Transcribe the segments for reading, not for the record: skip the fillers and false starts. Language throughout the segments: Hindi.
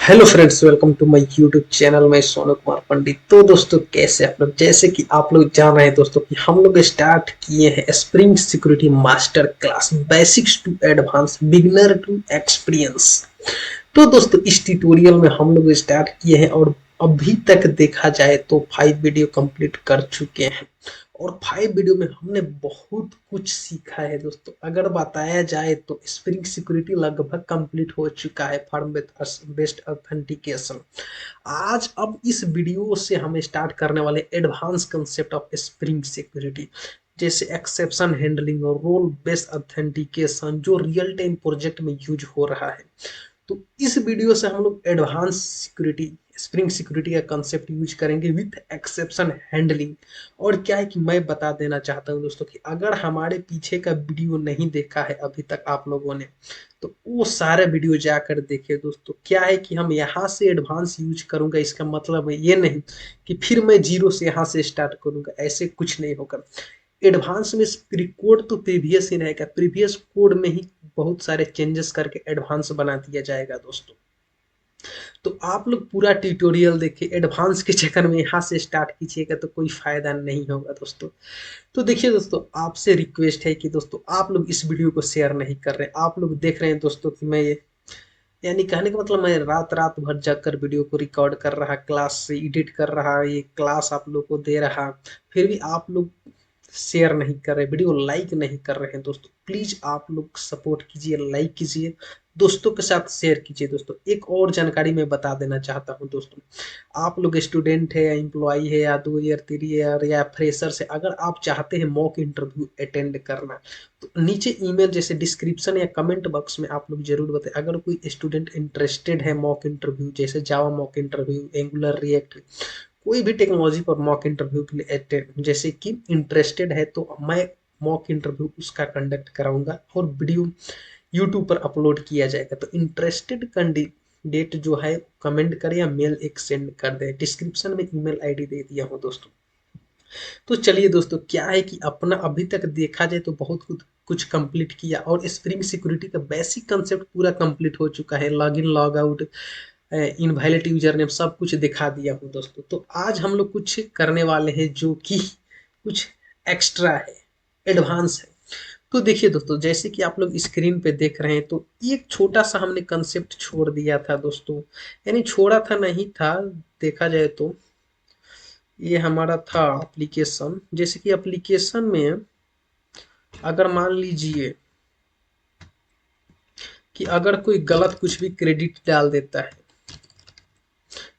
Hello friends, welcome to my YouTube channel. मैं सोनू कुमार पंडित। तो दोस्तों, कैसे आप लोग? जैसे कि आप लोग जान रहे हैं दोस्तों कि हम लोग स्टार्ट किए हैं Spring Security master class, basics to advance, beginner to experience. तो दोस्तों, इस ट्यूटोरियल में हम लोग स्टार्ट किए हैं और अभी तक देखा जाए तो 5 वीडियो कंप्लीट कर चुके हैं। और 5 वीडियो में हमने बहुत कुछ सीखा है दोस्तों। अगर बताया जाए तो स्प्रिंग सिक्योरिटी लगभग कंप्लीट हो चुका है, फर्म बेस्ड ऑथेंटिकेशन। आज अब इस वीडियो से हम स्टार्ट करने वाले advance concept of spring security, जैसे एक्सेप्शन हैंडलिंग और रोल बेस्ड ऑथेंटिकेशन, जो रियल टाइम प्रोजेक्ट में यूज हो रहा है। तो इस वीडियो से हम लोग एडवांस सिक्योरिटी, स्प्रिंग सिक्योरिटी का कंसेप्ट यूज करेंगे विथ एक्सेप्शन हैंडलिंग। और क्या है कि मैं बता देना चाहता हूं दोस्तों कि अगर हमारे पीछे का वीडियो नहीं देखा है अभी तक आप लोगों ने, तो वो सारे वीडियो जाकर देखिए दोस्तों। क्या है कि हम यहाँ से एडवांस यूज करूंगा, इसका मतलब है ये नहीं कि फिर मैं जीरो से यहाँ से स्टार्ट करूंगा, ऐसे कुछ नहीं होगा। एडवांस में कोड तो प्रीवियस ही रहेगा, प्रीवियस कोड में ही बहुत सारे चेंजेस करके एडवांस बना दिया जाएगा दोस्तों। तो आप लोग पूरा ट्यूटोरियल देखिए, एडवांस के चक्कर में यहाँ से स्टार्ट कीजिएगा तो कोई फायदा नहीं होगा दोस्तों। तो देखिए दोस्तों, आपसे रिक्वेस्ट है कि दोस्तों आप लोग इस वीडियो को शेयर नहीं कर रहे। आप लोग देख रहे हैं दोस्तों कि मैं ये, यानी कहने का मतलब मैं रात रात भर जग कर वीडियो को रिकॉर्ड कर रहा, क्लास से एडिट कर रहा, ये क्लास आप लोग को दे रहा, फिर भी आप लोग शेयर नहीं कर रहे, वीडियो लाइक नहीं कर रहे हैं दोस्तों। प्लीज आप लोग सपोर्ट कीजिए, लाइक कीजिए, दोस्तों के साथ शेयर कीजिए दोस्तों। एक और जानकारी मैं बता देना चाहता हूं दोस्तों, आप लोग स्टूडेंट है या एम्प्लॉय है या 2 ईयर 3 ईयर या फ्रेशर से, अगर आप चाहते हैं मॉक इंटरव्यू अटेंड करना, तो नीचे ईमेल जैसे डिस्क्रिप्शन या कमेंट बॉक्स में आप लोग जरूर बताएं। अगर कोई स्टूडेंट इंटरेस्टेड है मॉक इंटरव्यू, जैसे जावा मॉक इंटरव्यू, एंगुलर, रिएक्ट, कोई भी टेक्नोलॉजी पर मॉक इंटरव्यू के लिए जैसे कि इंटरेस्टेड है, तो मैं मॉक इंटरव्यू उसका कंडक्ट कराऊंगा और वीडियो यूट्यूब पर अपलोड किया जाएगा। तो इंटरेस्टेड कैंडिडेट जो है कमेंट करे या मेल एक सेंड कर दे, डिस्क्रिप्शन में ईमेल आईडी दे दिया हूँ दोस्तों। तो चलिए दोस्तों, क्या है कि अपना अभी तक देखा जाए तो बहुत कुछ कंप्लीट किया और स्प्रिंग सिक्योरिटी का बेसिक कंसेप्ट पूरा कंप्लीट हो चुका है। Log in, log out, invalid user name, सब कुछ दिखा दिया हूँ दोस्तों। तो आज हम लोग कुछ करने वाले हैं जो कि कुछ एक्स्ट्रा है, एडवांस है। तो देखिए दोस्तों, जैसे कि आप लोग स्क्रीन पे देख रहे हैं, तो एक छोटा सा हमने कंसेप्ट छोड़ दिया था दोस्तों, यानी छोड़ा था नहीं था, देखा जाए तो ये हमारा था एप्लीकेशन। जैसे कि एप्लीकेशन में अगर मान लीजिए कि अगर कोई गलत कुछ भी क्रेडिट डाल देता है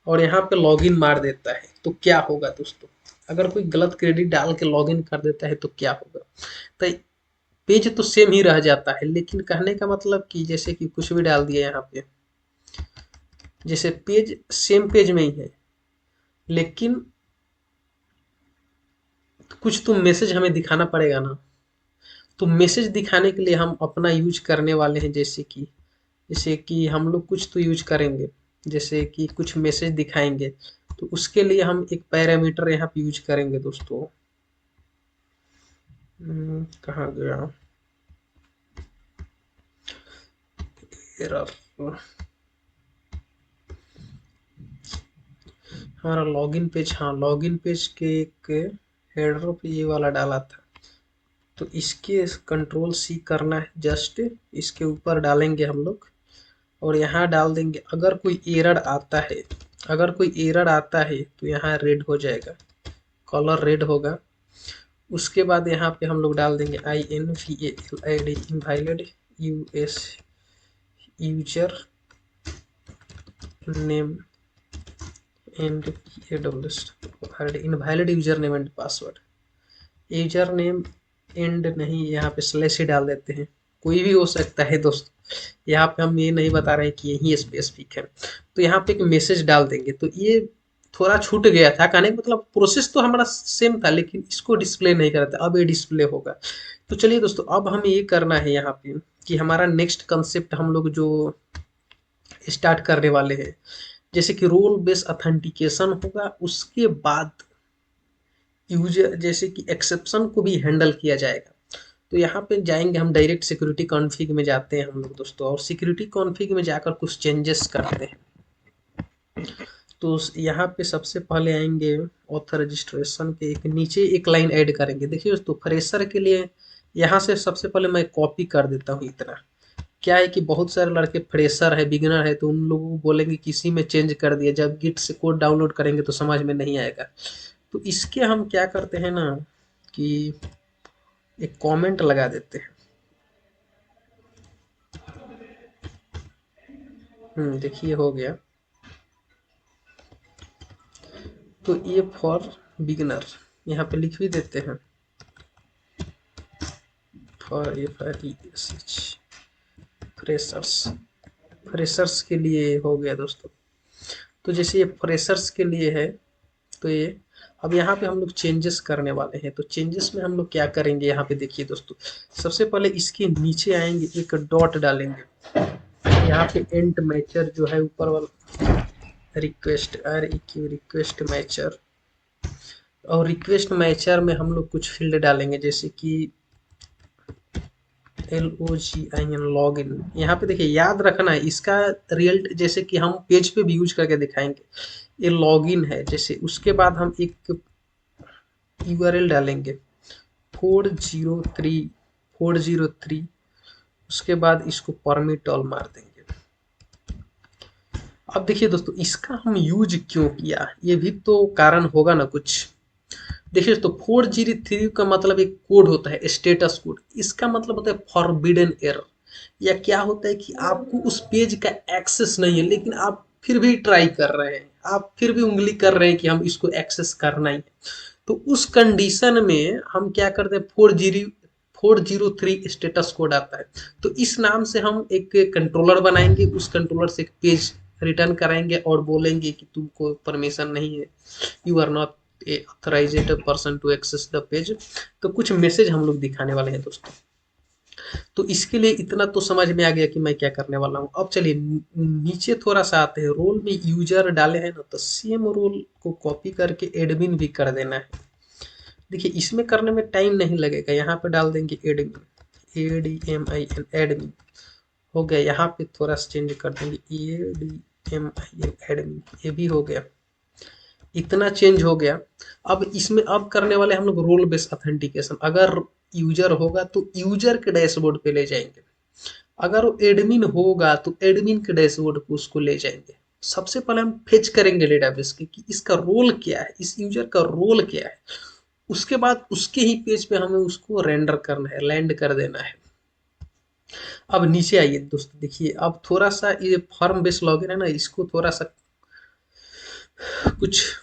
और यहाँ पे लॉगिन मार देता है, तो क्या होगा दोस्तों? अगर कोई गलत क्रेडिट डाल के लॉगिन कर देता है तो क्या होगा? तो पेज तो सेम ही रह जाता है, लेकिन कहने का मतलब कि जैसे कि कुछ भी डाल दिया यहाँ पे, जैसे पेज सेम पेज में ही है, लेकिन कुछ तो मैसेज हमें दिखाना पड़ेगा ना। तो मैसेज दिखाने के लिए हम अपना यूज करने वाले हैं, जैसे कि हम लोग कुछ तो यूज करेंगे, जैसे कि कुछ मैसेज दिखाएंगे। तो उसके लिए हम एक पैरामीटर यहाँ पे यूज करेंगे दोस्तों। कहाँ गया एरर? हमारा लॉगिन पेज, हाँ लॉगिन पेज के एक हेडर पे ये वाला डाला था। तो इसके कंट्रोल सी करना है, जस्ट इसके ऊपर डालेंगे हम लोग और यहाँ डाल देंगे। अगर कोई एरर आता है, अगर कोई एरर आता है तो यहाँ रेड हो जाएगा, कलर रेड होगा। उसके बाद यहाँ पे हम लोग डाल देंगे INVALID, invalid US user name and invalid user name and password. User name and नहीं, यहाँ पे स्लैश ही डाल देते हैं, कोई भी हो सकता है दोस्त। यहाँ पे हम ये नहीं बता रहे हैं कि यही स्पेसिफिक है। तो यहाँ पे एक मैसेज डाल देंगे। तो ये थोड़ा छूट गया था, कहने का मतलब प्रोसेस तो हमारा सेम था, लेकिन इसको डिस्प्ले नहीं कर रहा था, अब ये डिस्प्ले होगा। तो चलिए दोस्तों, अब हमें ये करना है यहाँ पे कि हमारा नेक्स्ट कंसेप्ट हम लोग जो स्टार्ट करने वाले हैं, जैसे कि रोल बेस्ड ऑथेंटिकेशन होगा। उसके बाद यूजर जैसे कि एक्सेप्शन को भी हैंडल किया जाएगा। तो यहाँ पे जाएंगे हम, डायरेक्ट सिक्योरिटी कॉन्फ़िग में जाते हैं हम लोग दोस्तों, और सिक्योरिटी कॉन्फ़िग में जाकर कुछ चेंजेस करते हैं। तो यहाँ पे सबसे पहले आएंगे ऑथर रजिस्ट्रेशन के एक नीचे एक लाइन ऐड करेंगे। देखिए दोस्तों, फ्रेशर के लिए यहाँ से सबसे पहले मैं कॉपी कर देता हूँ इतना। क्या है कि बहुत सारे लड़के फ्रेशर है, बिगिनर है, तो उन लोगों को बोलेंगे किसी में चेंज कर दिया, जब गिट से कोड डाउनलोड करेंगे तो समझ में नहीं आएगा। तो इसके हम क्या करते हैं ना कि एक कमेंट लगा देते हैं। देखिए हो गया। तो ये फॉर बिगिनर यहाँ पे लिख भी देते हैं, for F R E S H, freshers. Freshers के लिए हो गया दोस्तों। तो जैसे ये फ्रेशर्स के लिए है, तो ये अब यहाँ पे हम लोग चेंजेस करने वाले हैं। तो चेंजेस में हम लोग क्या करेंगे, यहाँ पे देखिए दोस्तों, सबसे पहले इसके नीचे आएंगे, एक डॉट डालेंगे। यहाँ पे एंड मैचर जो है ऊपर वाला, request R E Q, request mature. और रिक्वेस्ट मैचर में हम लोग कुछ फील्ड डालेंगे, जैसे कि LOGIN, लॉग इन। यहाँ पे देखिए याद रखना है इसका रियल, जैसे कि हम पेज पे भी यूज करके दिखाएंगे। ये लॉगिन है जैसे, उसके बाद हम एक URL डालेंगे 403 उसके बाद इसको परमिट ऑल मार देंगे। अब देखिए दोस्तों, इसका हम यूज क्यों किया, ये भी तो कारण होगा ना कुछ। देखिए दोस्तों, 403 का मतलब एक कोड होता है, स्टेटस कोड। इसका मतलब होता है फॉरबिडन एरर, या क्या होता है कि आपको उस पेज का एक्सेस नहीं है, लेकिन आप फिर भी ट्राई कर रहे हैं, आप फिर भी उंगली कर रहे हैं कि हम इसको एक्सेस करना ही है। तो उस कंडीशन में हम क्या करते हैं, 403 स्टेटस कोड आता है। तो इस नाम से हम एक कंट्रोलर बनाएंगे, उस कंट्रोलर से एक पेज रिटर्न कराएंगे और बोलेंगे कि तुमको परमिशन नहीं है, you are not a authorized person to access the page. तो कुछ मैसेज हम लोग दिखाने वाले हैं दोस्तों। तो इसके लिए इतना तो समझ में आ गया कि मैं क्या करने वाला हूँ। अब चलिए नीचे थोड़ा सा आते हैं। रोल में यूजर डाले हैं ना, तो सेम रोल को कॉपी करके एडमिन भी कर देना है। देखिए इसमें करने में टाइम नहीं लगेगा, यहाँ पे डाल देंगे एडमिन, ADMIN, एडमिन। हो गया। यहाँ पे थोड़ा सा चेंज कर देंगे, ADMIN, एडमिन। ये भी हो गया, इतना चेंज हो गया। अब इसमें अब करने वाले हम लोग रोल बेस्ड ऑथेंटिकेशन। अगर यूजर होगा तो यूजर के डैशबोर्ड पे ले जाएंगे, अगर वो एडमिन होगा तो एडमिन के डैशबोर्ड पे उसको ले जाएंगे। सबसे पहले हम फेच करेंगे डेटाबेस के कि इसका रोल क्या है, इस यूजर का रोल क्या है। उसके बाद उसके ही पेज पे हमें उसको रेंडर करना है, लैंड कर देना है। अब नीचे आइए दोस्तों, देखिए अब थोड़ा सा ये फॉर्म बेस्ड लॉगिन है ना, इसको थोड़ा सा कुछ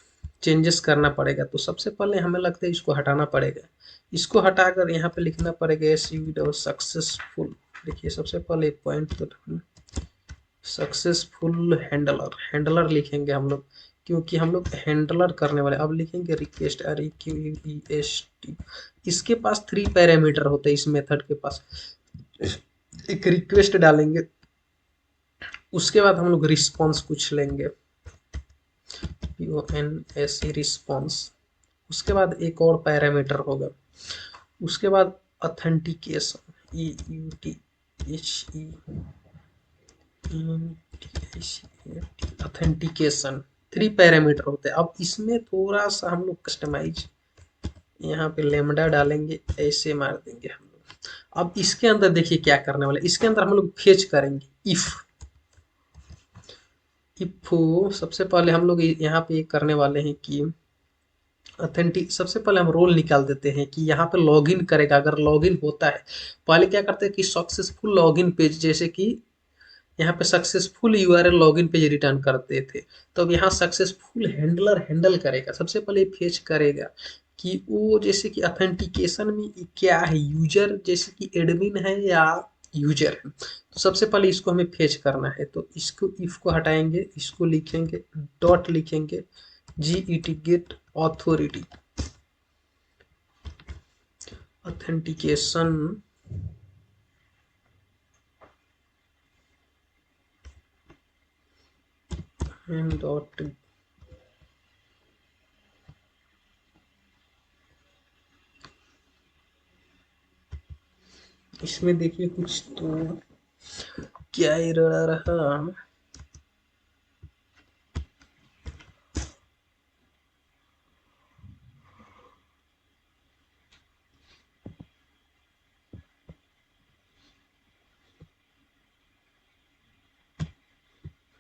चेंजेस करना पड़ेगा। तो सबसे पहले हमें लगता है इसको हटाना पड़ेगा। इसको हटाकर यहाँ पे लिखना पड़ेगा SU सक्सेसफुल। देखिए सबसे पहले पॉइंट तो सक्सेसफुल हैंडलर, हैंडलर लिखेंगे हम लोग, क्योंकि हम लोग हैंडलर करने वाले। अब लिखेंगे रिक्वेस्ट, REQUEST। इसके पास 3 पैरामीटर होते हैं इस मेथड के पास। एक रिक्वेस्ट डालेंगे, उसके बाद हम लोग रिस्पॉन्स कुछ लेंगे, PONSE रिस्पॉन्स। उसके बाद एक और पैरामीटर होगा, उसके बाद ऑथेंटिकेशन, ऑथेंटिकेशन। 3 पैरामीटर होते हैं। अब इसमें थोड़ा सा हम लोग कस्टमाइज, यहाँ पे लेमडा डालेंगे, ऐसे मार देंगे हम लोग। अब इसके अंदर देखिए क्या करने वाले, इसके अंदर हम लोग फेच करेंगे इफ। सबसे पहले हम लोग यहाँ पे करने वाले हैं कि ऑथेंटिक, सबसे पहले हम रोल निकाल देते हैं कि यहाँ पे लॉगिन करेगा। अगर लॉगिन होता है, पहले क्या करते हैं कि सक्सेसफुल लॉगिन पेज, जैसे कि यहाँ पे successful URL login page return करते थे, तो अब यहाँ सक्सेसफुल हैंडलर हैंडल करेगा। सबसे पहले फेच करेगा कि वो जैसे कि ऑथेंटिकेशन में क्या है, यूजर जैसे कि एडमिन है या यूजर है। तो सबसे पहले इसको हमें फेच करना है। तो इसको इफ को हटाएंगे, इसको लिखेंगे डॉट लिखेंगे GET get authority, authentication dot. इसमें देखिए कुछ तो क्या एरर आ रहा,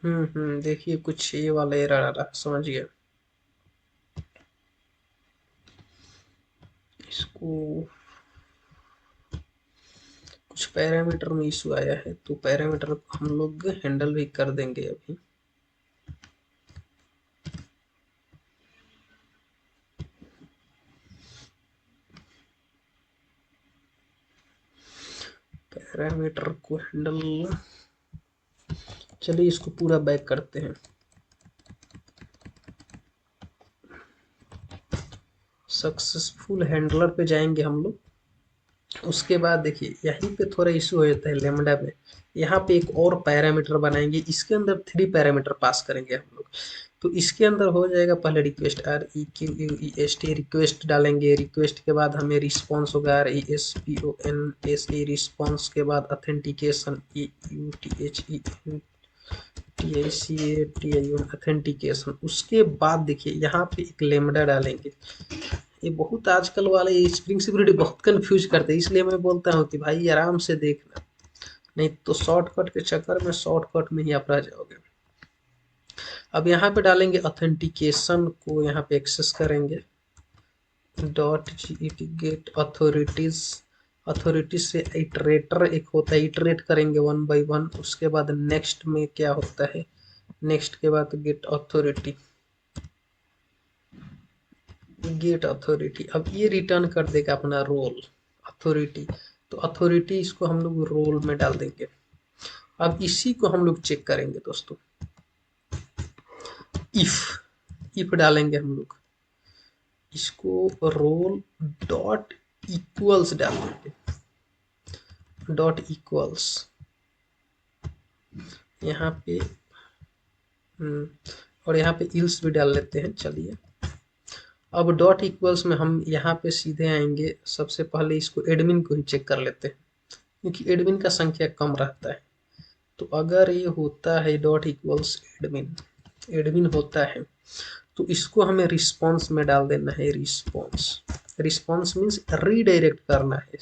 देखिए कुछ ये वाला एरर आ रहा, समझ गया। इसको कुछ पैरामीटर में इशू आया है, तो पैरामीटर को हम लोग हैंडल भी कर देंगे अभी। पैरामीटर को हैंडल, चलिए इसको पूरा बैक करते हैं। सक्सेसफुल हैंडलर पे जाएंगे हम लोग। उसके बाद देखिए यहीं पे थोड़ा इशू हो जाता है लेमडा में। यहाँ पे एक और पैरामीटर बनाएंगे, इसके अंदर 3 पैरामीटर पास करेंगे हम लोग। तो इसके अंदर हो जाएगा पहले रिक्वेस्ट, REQUEST रिक्वेस्ट डालेंगे। रिक्वेस्ट के बाद हमें रिस्पॉन्स होगा, RESPONSE रिस्पॉन्स के बाद ऑथेंटिकेशन, AUTHENTICATION ऑथेंटिकेशन। उसके बाद देखिए यहाँ पे एक लेमडा डालेंगे। ये बहुत आजकल वाले स्प्रिंग सिक्योरिटी बहुत कंफ्यूज करते हैं, इसलिए मैं बोलता हूँ कि भाई आराम से देखना, नहीं तो शॉर्टकट के चक्कर में शॉर्टकट में ही आप रह जाओगे। अब यहाँ पे डालेंगे ऑथेंटिकेशन को, यहाँ पे एक्सेस करेंगे .get गेट अथॉरिटीज। अथॉरिटीज से इटरेटर एक होता है, इटरेट करेंगे 1 by 1। उसके बाद नेक्स्ट में क्या होता है, नेक्स्ट के बाद गेट अथॉरिटी, गेट अथॉरिटी। अब ये रिटर्न कर देगा अपना रोल अथॉरिटी, तो अथॉरिटी इसको हम लोग रोल में डाल देंगे। अब इसी को हम लोग चेक करेंगे दोस्तों, इफ डालेंगे हम लोग, इसको रोल डॉट इक्वल्स डाल देंगे, डॉट इक्वल्स यहाँ पे। और यहाँ पे इल्स भी डाल लेते हैं। चलिए अब डॉट इक्वल्स में हम यहाँ पे सीधे आएंगे, सबसे पहले इसको एडमिन को ही चेक कर लेते हैं, क्योंकि एडमिन का संख्या कम रहता है। तो अगर ये होता है डॉट इक्वल्स एडमिन, एडमिन होता है, तो इसको हमें रिस्पॉन्स में डाल देना है। रिस्पॉन्स, रिस्पॉन्स मीन्स रीडायरेक्ट करना है,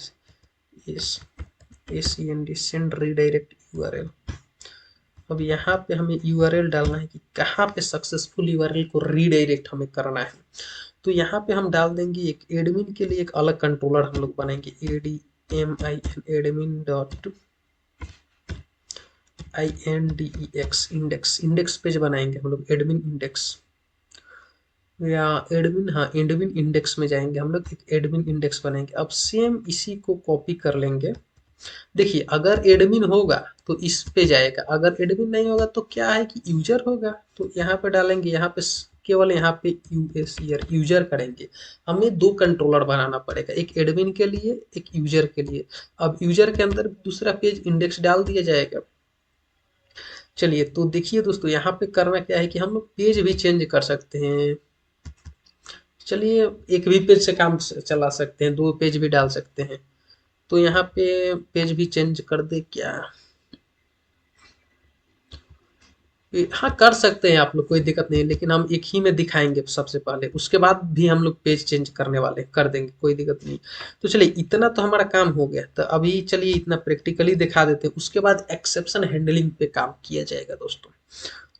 SEND सेंड रीडायरेक्ट URL। अब यहाँ पे हमें URL डालना है कि कहाँ पे सक्सेसफुल URL को रीडायरेक्ट हमें करना है। तो यहाँ पे हम डाल देंगे एक एडमिन के लिए एक अलग कंट्रोलर हम लोग बनाएंगे, admin dot INDEX index, index page बनाएंगे हम लोग, एडमिन इंडेक्स या एडमिन, हाँ एडमिन इंडेक्स में जाएंगे हम लोग, एक एडमिन इंडेक्स बनाएंगे। अब सेम इसी को कॉपी कर लेंगे। देखिए अगर एडमिन होगा तो इस पे जाएगा, अगर एडमिन नहीं होगा तो क्या है कि यूजर होगा, तो यहाँ पे डालेंगे, यहाँ पे केवल यहाँ पे यूएसईआर यूजर करेंगे। हमें 2 कंट्रोलर बनाना पड़ेगा, एक एडमिन के लिए एक यूजर के लिए। अब यूजर के अंदर दूसरा पेज इंडेक्स डाल दिया जाएगा। चलिए तो देखिए दोस्तों यहाँ पे करना क्या है कि हम लोग पेज भी चेंज कर सकते हैं। चलिए एक भी पेज से काम चला सकते हैं, 2 पेज भी डाल सकते हैं। तो यहाँ पे पेज भी चेंज कर दे क्या, हाँ कर सकते हैं आप लोग, कोई दिक्कत नहीं है, लेकिन हम एक ही में दिखाएंगे सबसे पहले, उसके बाद भी हम लोग पेज चेंज करने वाले कर देंगे, कोई दिक्कत नहीं। तो चलिए इतना तो हमारा काम हो गया, तो अभी चलिए इतना प्रैक्टिकली दिखा देते हैं, उसके बाद एक्सेप्शन हैंडलिंग पे काम किया जाएगा दोस्तों।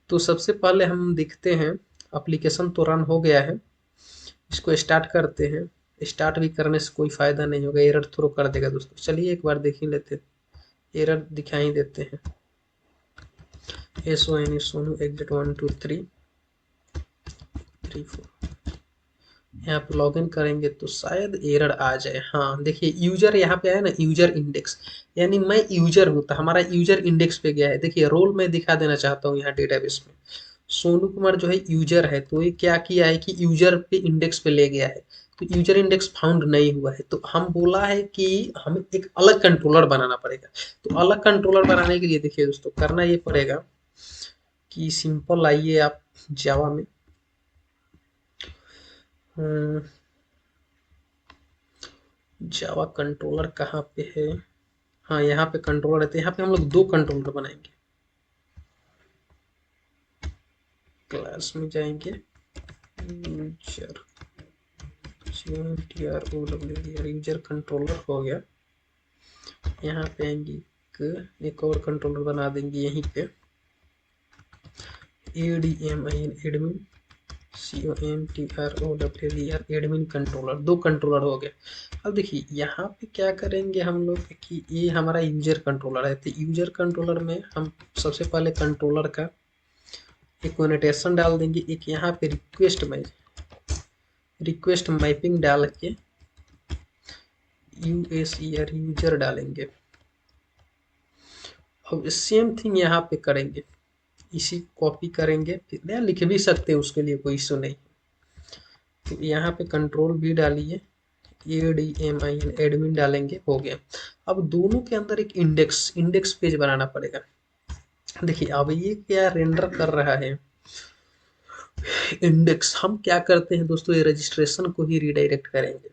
तो सबसे पहले हम देखते हैं, एप्लीकेशन तो रन हो गया है, इसको स्टार्ट करते हैं। स्टार्ट भी करने से कोई फायदा नहीं होगा, एरर थ्रो कर देगा दोस्तों। चलिए एक बार देख ही लेते हैं, एरर दिखाई देते हैं। SONE Sonu exit 1 2 3 4। यहाँ पे लॉगिन करेंगे तो शायद एरर आ जाए। हाँ देखिए यूजर यहाँ पे है ना, यूजर इंडेक्स, यानी मैं यूजर हूँ तो हमारा यूजर इंडेक्स पे गया है। देखिए रोल मैं दिखा देना चाहता हूँ यहाँ डेटाबेस में, सोनू कुमार जो है यूजर है, तो ये क्या किया है कि यूजर पे इंडेक्स पे ले गया है, तो यूजर इंडेक्स फाउंड नहीं हुआ है। तो हम बोला है कि हमें एक अलग कंट्रोलर बनाना पड़ेगा। तो अलग कंट्रोलर बनाने के लिए देखिए दोस्तों करना ये पड़ेगा कि सिंपल आइए आप जावा में, जावा कंट्रोलर कहाँ पे है, हाँ यहाँ पे कंट्रोलर रहते हैं। यहाँ पे हम लोग 2 कंट्रोलर बनाएंगे। क्लास में जाएंगे, यूजर यूजर कंट्रोलर हो गया। यहाँ पे आएंगे एक और कंट्रोलर बना देंगे यहीं पे, ADMIN admin CONTROLLER admin controller, दो कंट्रोलर हो गए। अब देखिए यहाँ पे क्या करेंगे हम लोग कि ये हमारा यूजर कंट्रोलर है, तो यूजर कंट्रोलर में हम सबसे पहले कंट्रोलर का एक कोनेटेशन डाल देंगे, एक यहाँ पे रिक्वेस्ट मैपिंग डाल के यूएसईआर यूजर डालेंगे। अब सेम थिंग यहाँ पे करेंगे, इसी कॉपी करेंगे, फिर लिख भी सकते हैं, उसके लिए कोई इशू नहीं। तो यहाँ पे कंट्रोल भी डालिए, ADMIN एडमिन डालेंगे, हो गया। अब दोनों के अंदर एक इंडेक्स पेज बनाना पड़ेगा। देखिए अब ये क्या रेंडर कर रहा है इंडेक्स, हम क्या करते हैं दोस्तों, ये रजिस्ट्रेशन को ही रिडायरेक्ट करेंगे।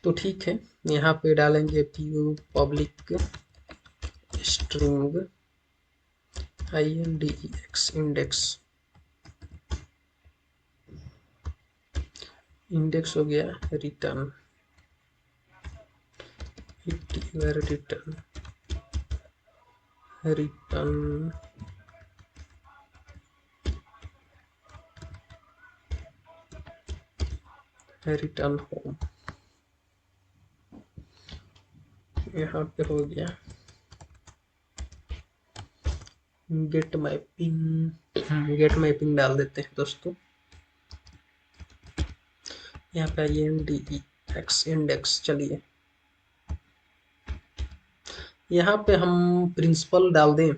तो ठीक है, यहाँ पे डालेंगे PO public string INDEX index हो गया, रिटर्न रिटर्न होम, यहाँ पे हो गया गेट मैपिंग डाल देते हैं दोस्तों। यहाँ पे INDEX इंडेक्स, चलिए यहाँ पे हम प्रिंसिपल डाल दें,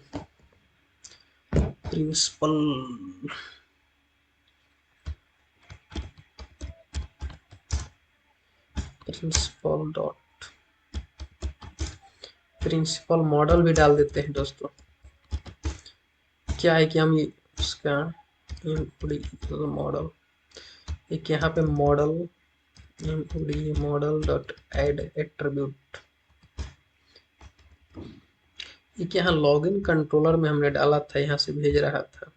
प्रिंसिपल मॉडल भी डाल देते हैं दोस्तों। क्या है कि हम इसका मॉडल, एक यहाँ पे मॉडल डॉट एड एट्रीब्यूट, एक यहाँ लॉगिन कंट्रोलर में हमने डाला था, यहाँ से भेज रहा था,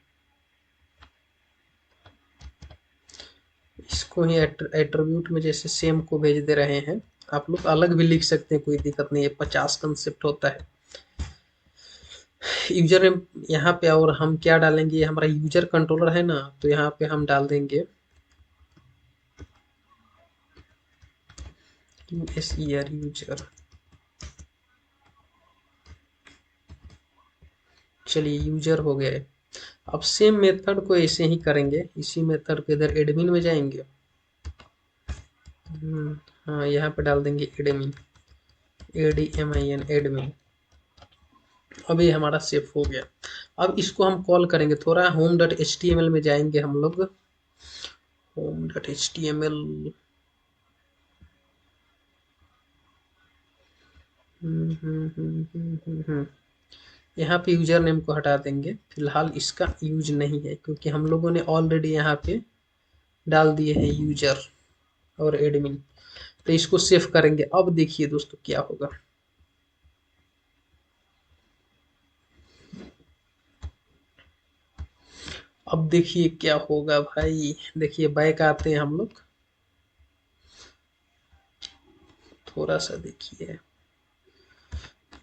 इसको ही एट्रीब्यूट में जैसे सेम को भेज दे रहे हैं। आप लोग अलग भी लिख सकते हैं, कोई दिक्कत नहीं है, 50 कंसेप्ट होता है यूजर नेम यहाँ पे। और हम क्या डालेंगे, हमारा यूजर कंट्रोलर है ना, तो यहाँ पे हम डाल देंगे यूएसईआर यूजर। चलिए यूजर हो गए। अब सेम मेथड को ऐसे ही करेंगे, इसी मेथड के इधर एडमिन में जाएंगे, हाँ यहाँ पे डाल देंगे एडमिन ADMIN एडमिन। अभी हमारा सेव हो गया। अब इसको हम कॉल करेंगे, थोड़ा home.html में जाएंगे हम लोग, home.html यहाँ पे यूजर नेम को हटा देंगे, फिलहाल इसका यूज नहीं है क्योंकि हम लोगों ने ऑलरेडी यहाँ पे डाल दिए हैं यूजर और एडमिन। तो इसको सेव करेंगे। अब देखिए दोस्तों क्या होगा, अब देखिए क्या होगा भाई। देखिए बैक आते हैं हम लोग, थोड़ा सा देखिए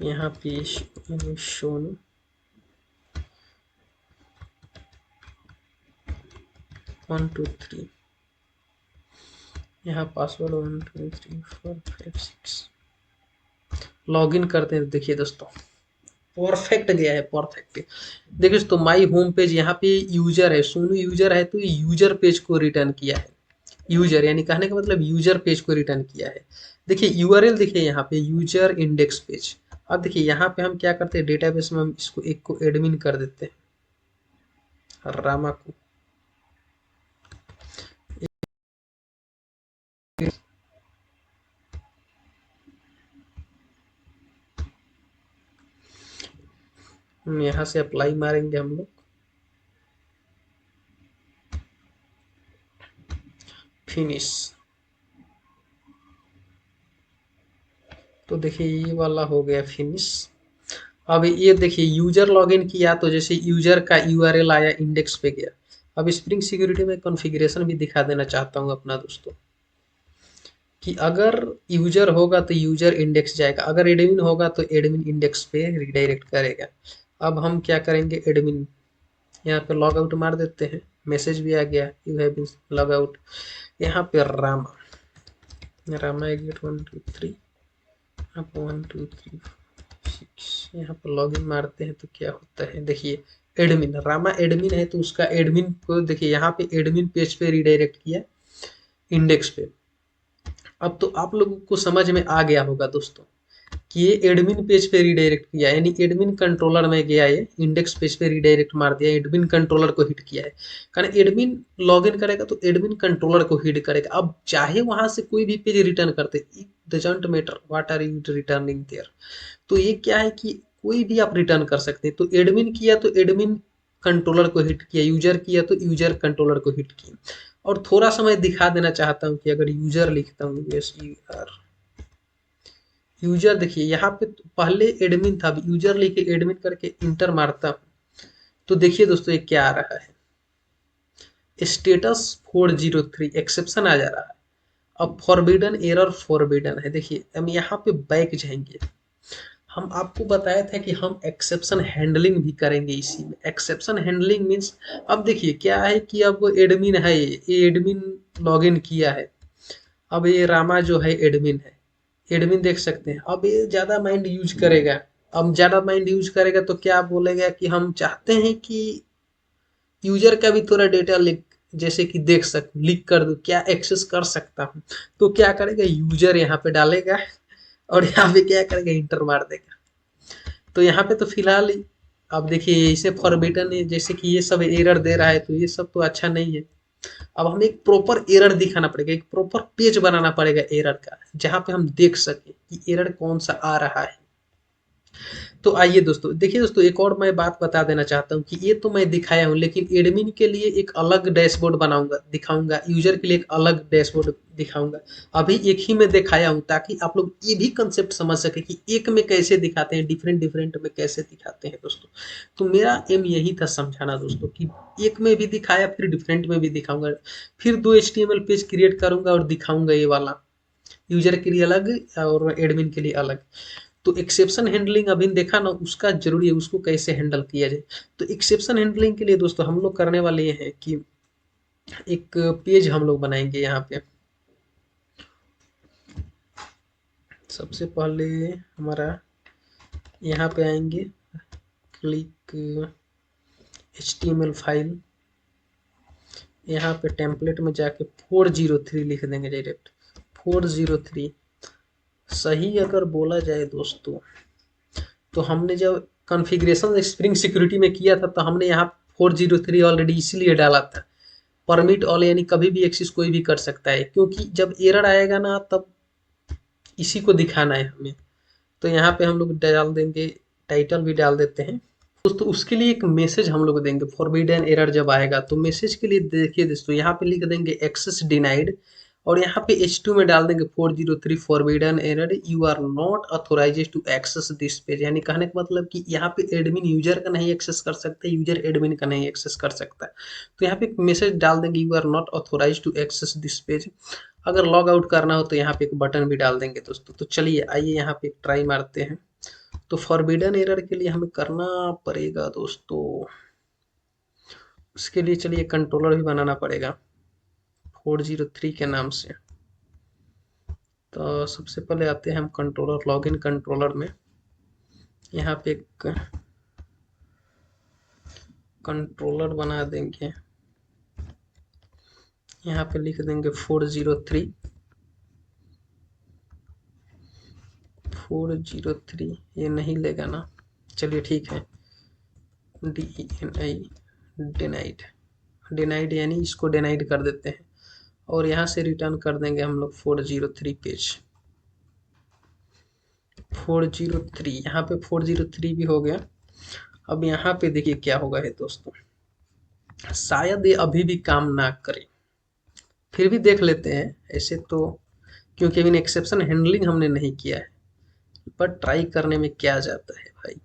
यहाँ पे शोन 1 2 3, यहाँ पासवर्ड 1 2 3 4 5 6, लॉगिन करते हैं। देखिए दोस्तों परफेक्ट गया है, परफेक्ट। देखिए दोस्तों माई होम पेज, यहाँ पे यूजर है, सोनू यूजर है, तो यूजर पेज को रिटर्न किया है। यूजर यानी कहने का मतलब यूजर पेज को रिटर्न किया है। देखिए URL देखिए यहाँ पे यूजर इंडेक्स पेज। अब देखिए यहाँ पे हम क्या करते हैं, डेटाबेस में हम इसको एक को एडमिन कर देते हैं, रामा को। यहाँ से अप्लाई मारेंगे हम लोग, फिनिश। तो देखिए ये वाला हो गया फिनिश। अब ये देखिए यूजर लॉगिन किया तो जैसे यूजर का URL आया, इंडेक्स पे गया। अब स्प्रिंग सिक्योरिटी में कॉन्फ़िगरेशन भी दिखा देना चाहता हूँ अपना दोस्तों, कि अगर यूजर होगा तो यूजर इंडेक्स जाएगा, अगर एडमिन होगा तो एडमिन इंडेक्स पे रिडायरेक्ट करेगा। अब हम क्या करेंगे, एडमिन यहाँ पे लॉग आउट मार देते हैं, मैसेज भी आ गया, you have been log out. यहाँ पे रामा, रामा एग्जिट 1 2 3, यहाँ पे 1 2 3 4 6, यहाँ पे लॉग इन मारते हैं तो क्या होता है देखिए, एडमिन, रामा एडमिन है तो उसका एडमिन को देखिए यहाँ पे एडमिन पेज पे रिडायरेक्ट किया, इंडेक्स पे। अब तो आप लोगों को समझ में आ गया होगा दोस्तों कि ये एडमिन पेज पे रिडायरेक्ट किया, यानी एडमिन कंट्रोलर में गया, ये इंडेक्स पेज पे रिडायरेक्ट मार दिया, एडमिन कंट्रोलर को हिट किया है। कारण एडमिन लॉगिन करेगा तो एडमिन कंट्रोलर को हिट करेगा। अब चाहे वहां से कोई भी पेज रिटर्न करते, it doesn't matter what are you returning there. तो ये क्या है कि कोई भी आप रिटर्न कर सकते हैं। तो एडमिन किया तो एडमिन कंट्रोलर को हिट किया, यूजर किया तो यूजर कंट्रोलर को हिट किया। और थोड़ा सा मैं दिखा देना चाहता हूँ कि अगर यूजर लिखता हूँ, एस यू आर, यूजर देखिए यहाँ पे तो पहले एडमिन था, अब यूजर लेके एडमिन करके इंटर मारता हूँ तो देखिए दोस्तों ये क्या आ रहा है, स्टेटस 403 एक्सेप्शन आ जा रहा है। अब फॉरबिडन एरर फॉरबिडन है, देखिए हम यहाँ पे बैक जाएंगे। हम आपको बताया था कि हम एक्सेप्शन हैंडलिंग भी करेंगे इसी में। एक्सेप्शन हैंडलिंग मीन्स, अब देखिए क्या है कि अब एडमिन है, ये एडमिन लॉगिन किया है, अब ये रामा जो है एडमिन है, एडमिन देख सकते हैं। अब ये ज़्यादा माइंड यूज करेगा, अब ज़्यादा माइंड यूज करेगा तो क्या बोलेगा कि हम चाहते हैं कि यूजर का भी थोड़ा डेटा लिख, जैसे कि देख सकूं, लिख कर दूं, क्या एक्सेस कर सकता हूँ। तो क्या करेगा, यूजर यहाँ पे डालेगा और यहाँ पे क्या करेगा, इंटर मार देगा। तो यहाँ पे तो फिलहाल अब देखिए इसे फॉरबिटन है, जैसे कि ये सब एरर दे रहा है तो ये सब तो अच्छा नहीं है। अब हमें एक प्रॉपर एरर दिखाना पड़ेगा, एक प्रॉपर पेज बनाना पड़ेगा एरर का, जहां पे हम देख सके कि एरर कौन सा आ रहा है। तो आइए दोस्तों, देखिए दोस्तों एक और मैं बात बता देना चाहता हूँ कि ये तो मैं दिखाया हूँ, लेकिन एडमिन के लिए एक अलग डैशबोर्ड बनाऊंगा, दिखाऊंगा, यूजर के लिए एक अलग डैशबोर्ड दिखाऊंगा। अभी एक ही में दिखाया हूँ ताकि आप लोग ये भी कंसेप्ट समझ सके कि एक में कैसे दिखाते हैं, डिफरेंट डिफरेंट में कैसे दिखाते हैं दोस्तों। तो मेरा एम यही था समझाना दोस्तों कि एक में भी दिखाया, फिर डिफरेंट में भी दिखाऊंगा, फिर 2 HTML पेज क्रिएट करूंगा और दिखाऊंगा ये वाला, यूजर के लिए अलग और एडमिन के लिए अलग। तो एक्सेप्शन हैंडलिंग अभी देखा ना, उसका जरूरी है, उसको कैसे हैंडल किया जाए। तो एक्सेप्शन हैंडलिंग के लिए दोस्तों हम लोग करने वाले ये हैं कि एक पेज हम लोग बनाएंगे। यहाँ पे सबसे पहले हमारा यहाँ पे आएंगे, क्लिक HTML फाइल, यहाँ पे टेम्पलेट में जाके 403 लिख देंगे डायरेक्ट, 403। सही अगर बोला जाए दोस्तों तो हमने जब कॉन्फ़िगरेशन स्प्रिंग सिक्योरिटी में किया था तो हमने यहाँ 403 ऑलरेडी इसीलिए डाला था, परमिट ऑल, यानी कभी भी एक्सेस कोई भी कर सकता है, क्योंकि जब एरर आएगा ना तब इसी को दिखाना है हमें। तो यहाँ पे हम लोग डाल देंगे, टाइटल भी डाल देते हैं दोस्तों। उसके लिए एक मैसेज हम लोग देंगे, फॉरबिडन एरर जब आएगा तो मैसेज के लिए देखिए दोस्तों यहाँ पे लिख देंगे एक्सेस डिनाइड, और यहाँ पे H2 में डाल देंगे 403 forbidden error, you are not authorized to access this page. यानी कहने का मतलब कि यहाँ पे एडमिन यूजर का नहीं एक्सेस कर सकता, यूजर एडमिन का नहीं एक्सेस कर सकता। तो यहाँ पे एक मैसेज डाल देंगे, you are not authorized to access this page. अगर लॉग आउट करना हो तो यहाँ पे एक बटन भी डाल देंगे दोस्तों। तो चलिए आइए यहाँ पे ट्राई मारते हैं। तो फॉरबिडन एरर के लिए हमें करना पड़ेगा दोस्तों, उसके लिए चलिए कंट्रोलर भी बनाना पड़ेगा 403 के नाम से। तो सबसे पहले आते हैं हम कंट्रोलर, लॉगिन कंट्रोलर में। यहाँ पे एक कंट्रोलर बना देंगे, यहाँ पे लिख देंगे 403 403, ये नहीं लेगा ना, चलिए ठीक है, DENI डिनाइड, डिनाइड यानी इसको डिनाइड कर देते हैं, और यहाँ से रिटर्न कर देंगे हम लोग 403 पेज, 403। यहाँ पे 403 भी हो गया। अब यहाँ पे देखिए क्या होगा है दोस्तों, शायद ये अभी भी काम ना करे, फिर भी देख लेते हैं ऐसे तो, क्योंकि अभी एक्सेप्शन हैंडलिंग हमने नहीं किया है, पर ट्राई करने में क्या जाता है भाई।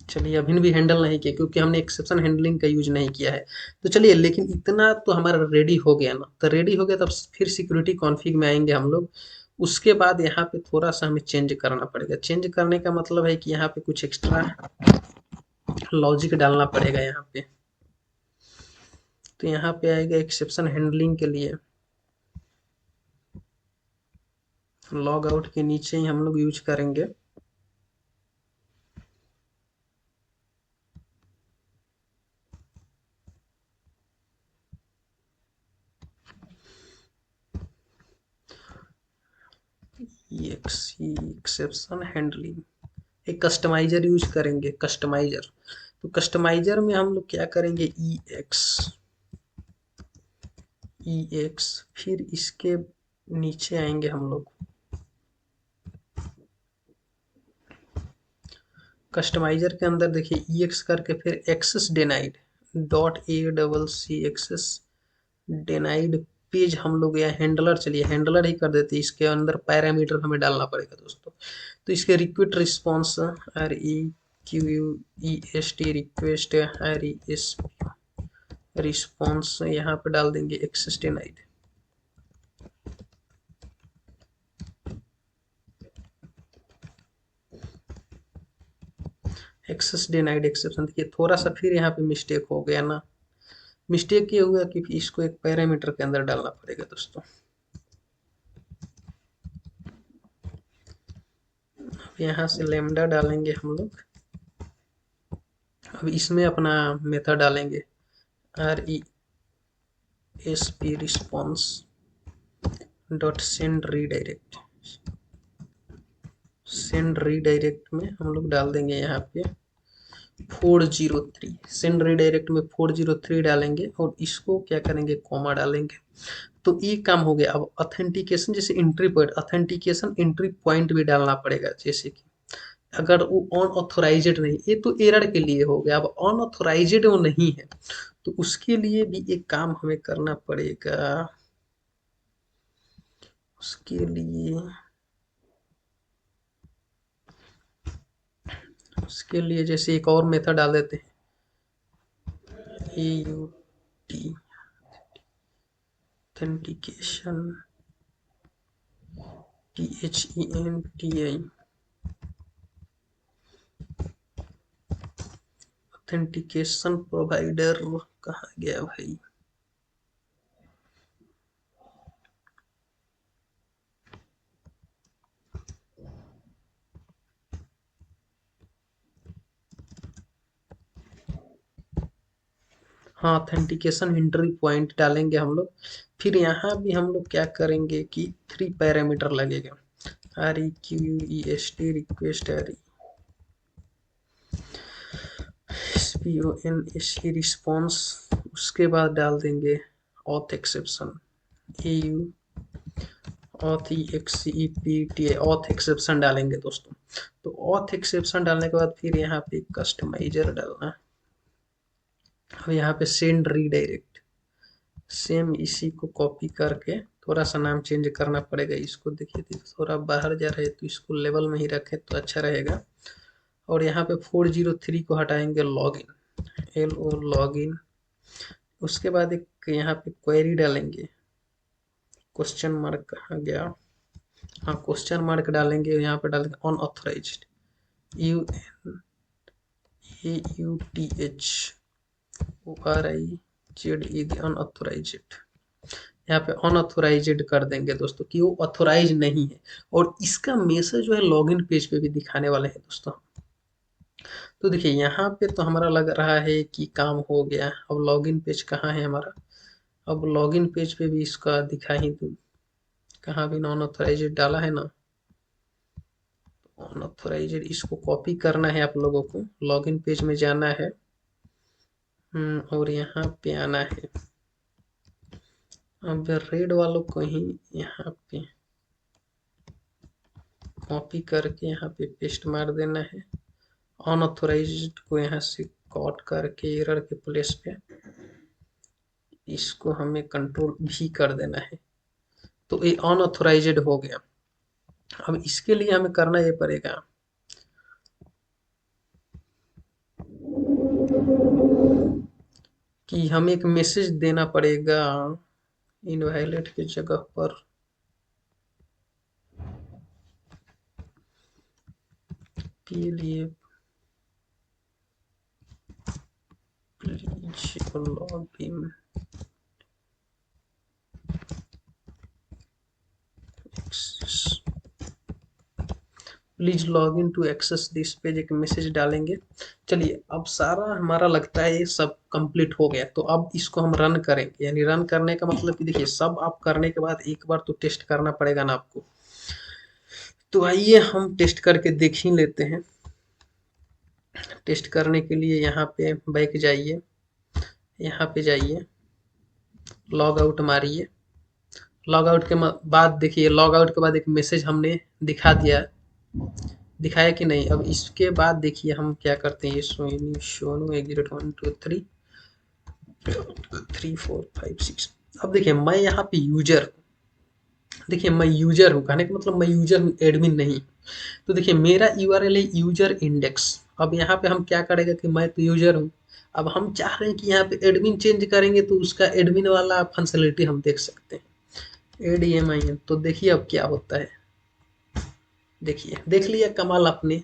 चलिए अभी भी हैंडल नहीं किया क्योंकि हमने एक्सेप्शन हैंडलिंग का यूज नहीं किया है। तो चलिए, लेकिन इतना तो हमारा रेडी हो गया ना, तो रेडी हो गया तब फिर सिक्योरिटी कॉन्फ़िग में आएंगे हम लोग, उसके बाद यहाँ पे थोड़ा सा हमें चेंज करना पड़ेगा। चेंज करने का मतलब है कि यहाँ पे कुछ एक्स्ट्रा लॉजिक डालना पड़ेगा यहाँ पे। तो यहाँ पे आएगा एक्सेप्शन हैंडलिंग के लिए, लॉग आउट के नीचे ही हम लोग यूज करेंगे। एक्सेप्शन हैंडलिंग, एक कस्टमाइजर यूज करेंगे, कस्टमाइजर। तो कस्टमाइजर में हम लोग क्या करेंगे, ई एक्स, फिर इसके नीचे आएंगे हम लोग कस्टमाइजर के अंदर, देखिए ई एक्स करके फिर access denied dot A double C access denied page हम लोग, या हैंडलर, चलिए हैंडलर ही कर देते हैं। इसके अंदर पैरामीटर हमें डालना पड़ेगा दोस्तों। तो इसके request response REQUEST request RES response यहाँ पे डाल देंगे access denied. Access denied exception, देखिए थोड़ा सा फिर यहाँ पे मिस्टेक हो गया ना। मिस्टेक ये हुआ कि इसको एक पैरामीटर के अंदर डालना पड़ेगा दोस्तों। अब यहाँ से लेमडा डालेंगे हम लोग। अब इसमें अपना मेथड डालेंगे RESP response dot send redirect. Send redirect में हम लोग डाल देंगे यहाँ पे 403, सेंड रीडायरेक्ट में 403 डालेंगे और इसको क्या करेंगे, कॉमा डालेंगे। तो ये काम हो गया। अब ऑथेंटिकेशन, जैसे entry point, authentication entry point भी डालना पड़ेगा। जैसे कि अगर वो अनऑथोराइज्ड नहीं, ये तो एरर के लिए हो गया। अब अनऑथोराइज्ड वो नहीं है तो उसके लिए भी एक काम हमें करना पड़ेगा। उसके लिए जैसे एक और मेथड डाल देते हैं, AUT authentication THENTI authentication provider कहाँ गया भाई। हाँ, ऑथेंटिकेशन एंट्री पॉइंट डालेंगे हम लोग। फिर यहाँ भी हम लोग क्या करेंगे कि 3 पैरामीटर लगेगा, REQUEST रिक्वेस्ट RESPONSE रिस्पॉन्स। उसके बाद डाल देंगे auth exception, AU auth EXEPTA auth exception डालेंगे दोस्तों। तो ऑथ एक्सेप्शन डालने के बाद फिर यहाँ पे कस्टमाइजर डालना। अब यहाँ पे सेंड रीडायरेक्ट, सेम इसी को कॉपी करके थोड़ा सा नाम चेंज करना पड़ेगा इसको। देखिए थोड़ा बाहर जा रहे तो इसको लेवल में ही रखें तो अच्छा रहेगा। और यहाँ पे 403 को हटाएंगे, लॉगिन LO लॉगिन। उसके बाद एक यहाँ पे क्वेरी डालेंगे, क्वेश्चन मार्क कहाँ गया, हाँ क्वेश्चन मार्क डालेंगे। यहाँ पे डालेंगे अनऑथराइज्ड UNAUTHORIZED अनऑथराइज्ड। यहाँ पे अनऑथोराइज्ड कर देंगे दोस्तों कि वो ऑथोराइज नहीं है। और इसका मैसेज जो है लॉगिन पेज पे भी दिखाने वाले हैं दोस्तों। तो देखिए यहाँ पे तो हमारा लग रहा है कि काम हो गया। अब लॉगिन पेज कहाँ है हमारा, अब लॉगिन पेज पे भी इसका दिखा ही दूँ, कहाँ भी नॉन ऑथोराइज्ड डाला है ना। अनऑथोराइज्ड इसको कॉपी करना है आप लोगों को, लॉगिन पेज में जाना है और यहाँ पे आना है। अब रेड वालों को ही यहाँ पे कॉपी करके यहाँ पे पेस्ट मार देना है। अनऑथोराइज्ड को यहाँ से कॉट करके एरर के प्लेस पे इसको हमें कंट्रोल भी कर देना है। तो ये अनऑथोराइज्ड हो गया। अब इसके लिए हमें करना ये पड़ेगा कि हमें एक मैसेज देना पड़ेगा इनवैलिड की जगह पर। के लिए please log in access, please log in to access this page, एक मैसेज डालेंगे। चलिए अब सारा हमारा लगता है ये सब कंप्लीट हो गया, तो अब इसको हम रन करेंगे। यानी रन करने का मतलब कि देखिए सब आप करने के बाद एक बार तो टेस्ट करना पड़ेगा ना आपको। तो आइए हम टेस्ट करके देख ही लेते हैं। टेस्ट करने के लिए यहाँ पे बैक जाइए, यहाँ पे जाइए, लॉग आउट मारिए। लॉग आउट के बाद देखिए, लॉग आउट के बाद एक मैसेज हमने दिखा दिया, दिखाया कि नहीं। अब इसके बाद देखिए हम क्या करते हैं, ये सोनू 101233456। अब देखिए मैं यहाँ पे यूजर, देखिए मैं यूजर हूँ, कहने का मतलब मैं यूजर हूँ, एडमिन नहीं। तो देखिए मेरा यूआरएल है यूजर इंडेक्स। अब यहाँ पे हम क्या करेंगे कि मैं तो यूजर हूँ, अब हम चाह रहे हैं कि यहाँ पे एडमिन चेंज करेंगे तो उसका एडमिन वाला फंक्शनलिटी हम देख सकते हैं, एडीएमआईएन। तो देखिए अब क्या होता है, देखिए देख लिया कमाल आपने।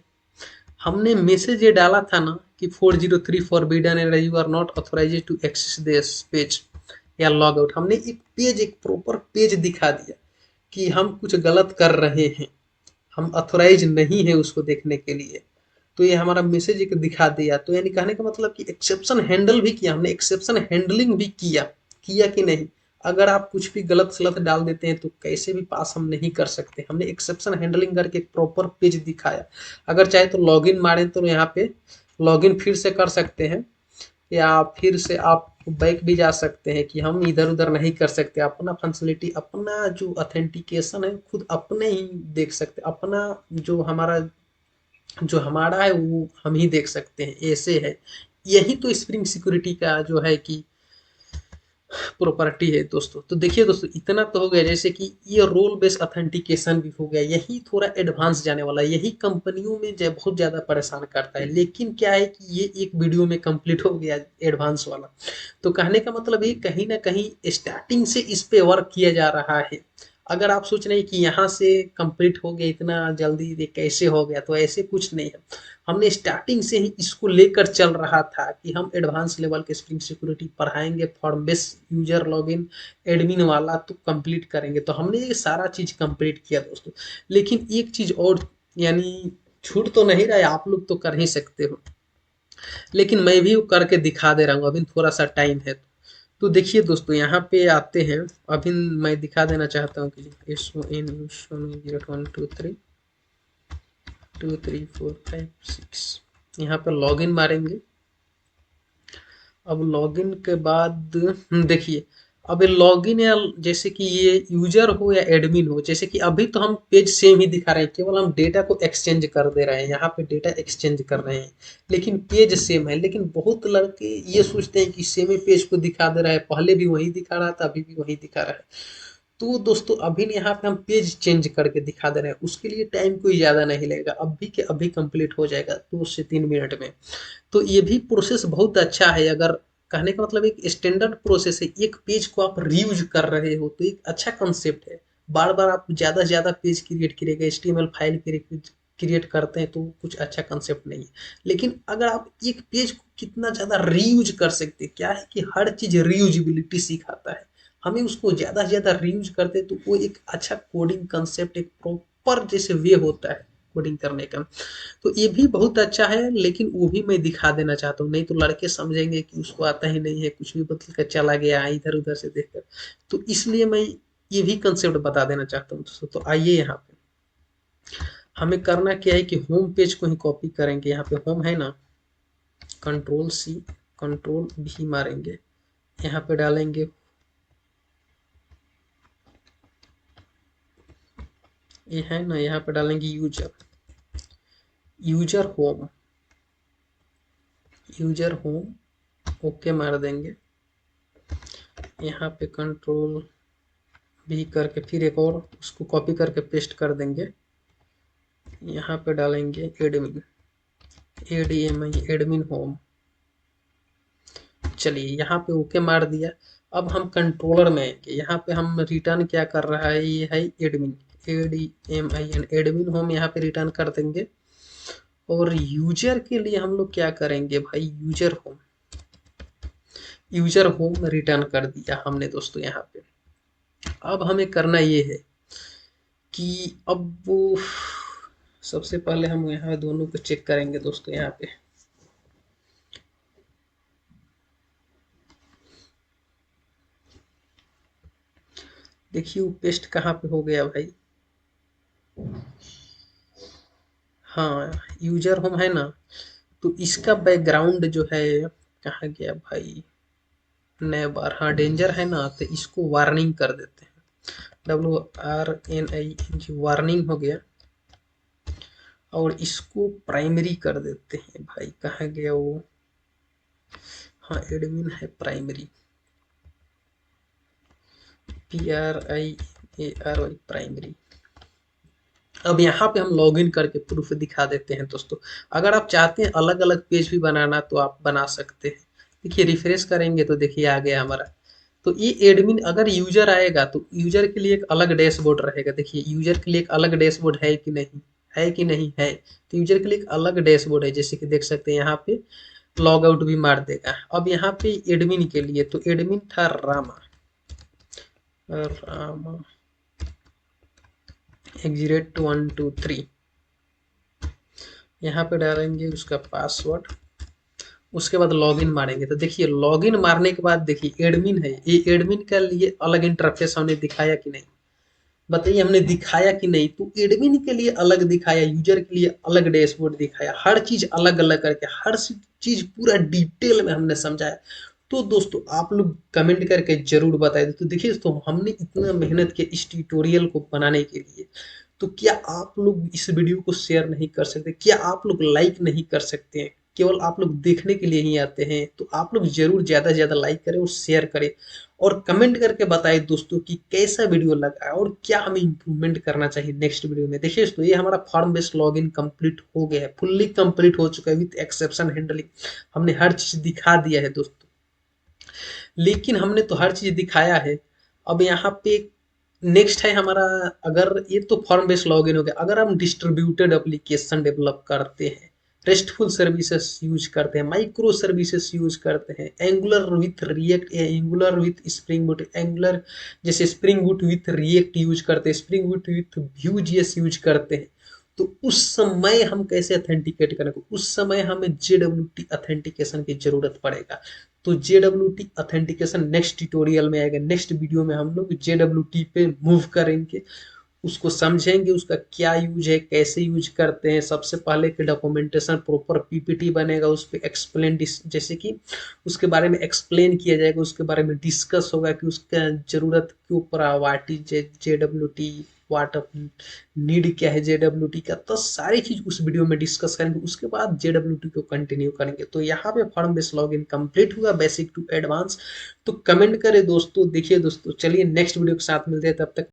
हमने मैसेज ये डाला था ना कि 403 forbidden and you are not authorized to access this page या लॉग आउट। हमने एक पेज, एक प्रॉपर पेज दिखा दिया कि हम कुछ गलत कर रहे हैं, हम अथोराइज नहीं है उसको देखने के लिए। तो ये हमारा मैसेज एक दिखा दिया। तो यानी कहने का मतलब कि एक्सेप्शन हैंडल भी किया हमने, एक्सेप्शन हैंडलिंग भी किया, किया कि नहीं। अगर आप कुछ भी गलत सलत डाल देते हैं तो कैसे भी पास हम नहीं कर सकते। हमने एक्सेप्शन हैंडलिंग करके एक प्रॉपर पेज दिखाया। अगर चाहे तो लॉगिन मारें तो यहाँ पे लॉगिन फिर से कर सकते हैं, या फिर से आप बैक भी जा सकते हैं कि हम इधर उधर नहीं कर सकते। अपना फंक्शनलिटी, अपना जो ऑथेंटिकेशन है खुद अपने ही देख सकते, अपना जो हमारा है वो हम ही देख सकते हैं, ऐसे है। यही तो स्प्रिंग सिक्योरिटी का जो है कि प्रॉपर्टी है दोस्तों। तो देखिए दोस्तों इतना तो हो गया, जैसे कि ये रोल बेस्ड ऑथेंटिकेशन भी हो गया, यही थोड़ा एडवांस जाने वाला है, यही कंपनियों में बहुत ज्यादा परेशान करता है। लेकिन क्या है कि ये एक वीडियो में कंप्लीट हो गया एडवांस वाला। तो कहने का मतलब ये कहीं ना कहीं स्टार्टिंग से इस पे वर्क किया जा रहा है। अगर आप सोच रहे हैं कि यहाँ से कंप्लीट हो गया इतना जल्दी, ये कैसे हो गया, तो ऐसे कुछ नहीं है। हमने स्टार्टिंग से ही इसको लेकर चल रहा था कि हम एडवांस लेवल के स्प्रिंग सिक्योरिटी पढ़ाएंगे, form base user login admin वाला तो कंप्लीट करेंगे। तो हमने ये सारा चीज कंप्लीट किया दोस्तों। लेकिन एक चीज और, यानी छूट तो नहीं रहा है, आप लोग तो कर ही सकते हो, लेकिन मैं भी करके दिखा दे रहा हूँ, अभी थोड़ा सा टाइम है। तो देखिए दोस्तों यहाँ पे आते हैं, अभी मैं दिखा देना चाहता हूँ कि एस ओ एन 012323456, यहाँ पे लॉगिन मारेंगे। अब लॉगिन के बाद देखिए, अब लॉगिन या जैसे कि ये यूजर हो या एडमिन हो, जैसे कि अभी तो हम पेज सेम ही दिखा रहे हैं, केवल हम डेटा को एक्सचेंज कर दे रहे हैं, यहाँ पे डेटा एक्सचेंज कर रहे हैं, लेकिन पेज सेम है। लेकिन बहुत लड़के ये सोचते हैं कि सेम ही पेज को दिखा दे रहा है, पहले भी वही दिखा रहा था, अभी भी वही दिखा रहा है। तो दोस्तों अभी यहाँ पे हम पेज चेंज करके दिखा दे रहे हैं, उसके लिए टाइम कोई ज़्यादा नहीं लगेगा, अभी के अभी कंप्लीट हो जाएगा 2 से 3 मिनट में। तो ये भी प्रोसेस बहुत अच्छा है। अगर कहने का मतलब एक स्टैंडर्ड प्रोसेस है, एक पेज को आप रीयूज कर रहे हो तो एक अच्छा कंसेप्ट है। बार बार आप ज़्यादा से ज़्यादा पेज क्रिएट करिएगा, एचटीएमएल फाइल क्रिएट करते हैं तो कुछ अच्छा कंसेप्ट नहीं है। लेकिन अगर आप एक पेज को कितना ज़्यादा रीयूज कर सकते हैं, क्या है कि हर चीज़ रीयूजिबिलिटी सिखाता है, हमें उसको ज़्यादा से ज़्यादा रीयूज करते हैं तो वो एक अच्छा कोडिंग कंसेप्ट, एक प्रॉपर जैसे वे होता है कोडिंग करने का। तो ये भी बहुत अच्छा है, लेकिन वो भी मैं दिखा देना चाहता हूँ, नहीं तो लड़के समझेंगे कि उसको आता ही नहीं है, कुछ भी बदल कर चला गया इधर उधर से देखकर। तो इसलिए मैं ये भी कंसेप्ट बता देना चाहता हूँ दोस्तों। तो आइए यहाँ पे हमें करना क्या है कि होम पेज को ही कॉपी करेंगे। यहाँ पे होम है ना, कंट्रोल सी कंट्रोल भी मारेंगे, यहाँ पे डालेंगे, ये है ना, यहाँ पे डालेंगे user, user home, user home okay मार देंगे। यहाँ पे कंट्रोल भी करके फिर एक और उसको कॉपी करके पेस्ट कर देंगे, यहाँ पे डालेंगे एडमिन, एडीएमआई एडमिन होम। चलिए यहाँ पे ओके मार दिया। अब हम कंट्रोलर में आएंगे, यहाँ पे हम रिटर्न क्या कर रहा है, ये है एडमिन, एडीएमआई एडमिन होम, यहाँ पे रिटर्न कर देंगे। और यूजर के लिए हम लोग क्या करेंगे भाई, यूजर होम रिटर्न कर दिया हमने दोस्तों यहाँ पे। अब हमें करना ये है कि अब वो सबसे पहले हम यहाँ दोनों को चेक करेंगे दोस्तों। यहाँ पे देखिए वो पेस्ट कहाँ पे हो गया भाई। हाँ यूजर होम है ना, तो इसका बैकग्राउंड जो है कहाँ गया भाई, नए बार, हाँ डेंजर है ना, तो इसको वार्निंग कर देते हैं। WRNING वार्निंग हो गया। और इसको प्राइमरी कर देते हैं भाई, कहाँ गया वो, हाँ एडमिन है प्राइमरी, PRIMARY प्राइमरी। अब यहाँ पे हम लॉगिन करके प्रूफ दिखा देते हैं दोस्तों। अगर आप चाहते हैं अलग अलग पेज भी बनाना तो आप बना सकते हैं। देखिए रिफ्रेश करेंगे तो देखिए आ गया हमारा। तो ये एडमिन, अगर यूजर आएगा तो यूजर के लिए एक अलग डैशबोर्ड रहेगा। देखिए यूजर के लिए एक अलग डैशबोर्ड है कि नहीं, है कि नहीं है, तो यूजर के लिए एक अलग डैशबोर्ड है, जैसे कि देख सकते हैं यहाँ पे लॉग आउट भी मार देगा। अब यहाँ पे एडमिन के लिए, तो एडमिन था रामा, रामा @123। यहाँ पे डालेंगे उसका पासवर्ड, उसके बाद लॉगिन मारेंगे। तो देखिए लॉगिन मारने के बाद देखिए एडमिन है, ये एडमिन के लिए अलग इंटरफेस हमने दिखाया कि नहीं, बताइए हमने दिखाया कि नहीं। तो एडमिन के लिए अलग दिखाया, यूजर के लिए अलग डैशबोर्ड दिखाया, हर चीज अलग अलग करके हर चीज पूरा डिटेल में हमने समझाया। तो दोस्तों आप लोग कमेंट करके जरूर बताएं। तो देखिए दोस्तों हमने इतना मेहनत किया इस ट्यूटोरियल को बनाने के लिए, तो क्या आप लोग इस वीडियो को शेयर नहीं कर सकते, क्या आप लोग लाइक नहीं कर सकते हैं, केवल आप लोग देखने के लिए ही आते हैं। तो आप लोग जरूर ज्यादा से ज्यादा लाइक करें और शेयर करें, और कमेंट करके बताएं दोस्तों कि कैसा वीडियो लगा और क्या हमें इम्प्रूवमेंट करना चाहिए नेक्स्ट वीडियो में। देखिए दोस्तों ये हमारा फॉर्म बेस्ड लॉगिन कंप्लीट हो गया है, फुल्ली कंप्लीट हो चुका है विद एक्सेप्शन हैंडलिंग। हमने हर चीज दिखा दिया है दोस्तों, लेकिन हमने तो हर चीज दिखाया है। अब यहाँ पे नेक्स्ट है हमारा, अगर ये तो फॉर्म बेस्ड लॉगिन हो गया, अगर हम डिस्ट्रीब्यूटेड एप्लीकेशन डेवलप करते हैं, रेस्टफुल सर्विसेज यूज करते हैं, माइक्रो सर्विसेज यूज करते हैं, Angular with React, Angular with Spring Boot, Angular जैसे Spring Boot with React use करते हैं, spring Boot with Vue.js use करते हैं, तो उस समय हम कैसे अथेंटिकेट करेंगे, उस समय हमें JWT अथेंटिकेशन की जरूरत पड़ेगा। तो JWT अथेंटिकेशन नेक्स्ट ट्यूटोरियल में आएगा, नेक्स्ट वीडियो में हम लोग JWT पे मूव करेंगे, उसको समझेंगे, उसका क्या यूज है, कैसे यूज करते हैं। सबसे पहले कि डॉक्यूमेंटेशन प्रॉपर PPT बनेगा, उस पर एक्सप्लेन, जैसे कि उसके बारे में एक्सप्लेन किया जाएगा, उसके बारे में डिस्कस होगा कि उसका जरूरत क्यों पड़ा, what is JWT, what need क्या है JWT का, तो सारी चीज उस वीडियो में डिस्कस करेंगे। उसके बाद JWT को कंटिन्यू करेंगे। तो यहाँ पे फॉर्म बेस्ड लॉगिन कंप्लीट हुआ बेसिक टू एडवांस। तो कमेंट करें दोस्तों। देखिए दोस्तों चलिए नेक्स्ट वीडियो के साथ मिलते हैं, तब तक